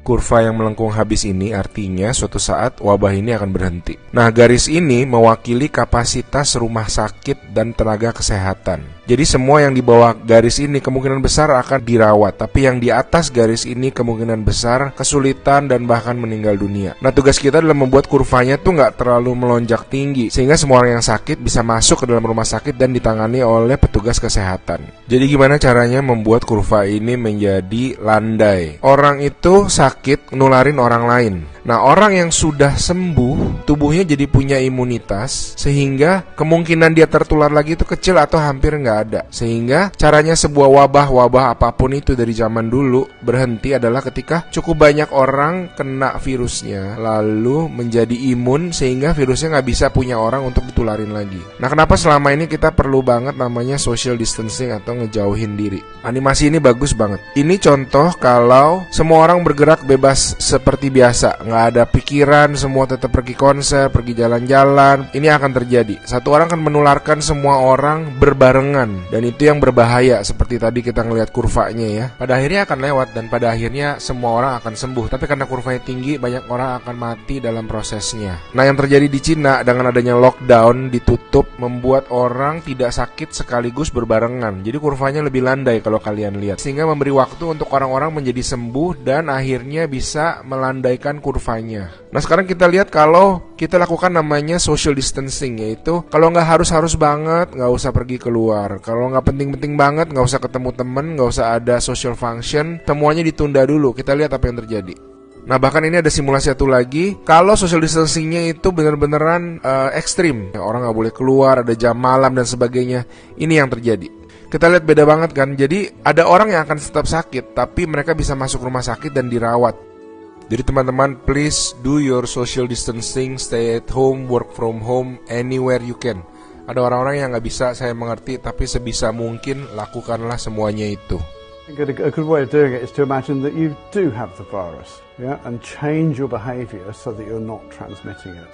Kurva yang melengkung habis ini artinya suatu saat wabah ini akan berhenti. Nah, garis ini mewakili kapasitas rumah sakit dan tenaga kesehatan. Jadi semua yang di bawah garis ini kemungkinan besar akan dirawat, tapi yang di atas garis ini kemungkinan besar kesulitan dan bahkan meninggal dunia. Nah, tugas kita adalah membuat kurvanya tuh nggak terlalu melonjak tinggi, sehingga semua orang yang sakit bisa masuk ke dalam rumah sakit dan ditangani oleh petugas kesehatan. Jadi gimana caranya membuat kurva ini menjadi landai? Orang itu sakit nularin orang lain. Nah, orang yang sudah sembuh, tubuhnya jadi punya imunitas, sehingga kemungkinan dia tertular lagi itu kecil atau hampir nggak ada. Sehingga caranya sebuah wabah apapun itu dari zaman dulu berhenti adalah ketika cukup banyak orang kena virusnya, lalu menjadi imun sehingga virusnya nggak bisa punya orang untuk ditularin lagi. Nah, kenapa selama ini kita perlu banget namanya social distancing atau ngejauhin diri? Animasi ini bagus banget. Ini contoh kalau semua orang bergerak bebas seperti biasa, nggak ada pikiran, semua tetap pergi konser, pergi jalan-jalan. Ini akan terjadi. Satu orang akan menularkan semua orang berbarengan, dan itu yang berbahaya. Seperti tadi kita ngelihat kurvanya ya. Pada akhirnya akan lewat dan pada akhirnya semua orang akan sembuh. Tapi karena kurvanya tinggi, banyak orang akan mati dalam prosesnya. Nah, yang terjadi di Cina dengan adanya lockdown, ditutup, membuat orang tidak sakit sekaligus berbarengan. Jadi kurvanya lebih landai kalau kalian lihat, sehingga memberi waktu untuk orang-orang menjadi sembuh dan akhirnya bisa melandaikan kurvanya. Nah, sekarang kita lihat kalau kita lakukan namanya social distancing, yaitu kalau nggak harus banget, nggak usah pergi keluar. Kalau nggak penting-penting banget, nggak usah ketemu temen, nggak usah ada social function, semuanya ditunda dulu. Kita lihat apa yang terjadi. Nah, bahkan ini ada simulasi satu lagi. Kalau social distancingnya itu benar-beneran ekstrim, orang nggak boleh keluar, ada jam malam dan sebagainya. Ini yang terjadi. Kita lihat beda banget kan. Jadi ada orang yang akan tetap sakit, tapi mereka bisa masuk rumah sakit dan dirawat. Jadi teman-teman, please do your social distancing, stay at home, work from home, anywhere you can. Ada orang-orang yang nggak bisa, saya mengerti, tapi sebisa mungkin lakukanlah semuanya itu. A good way of doing it is to imagine that you do have the virus, yeah, and change your behavior so that you're not transmitting it.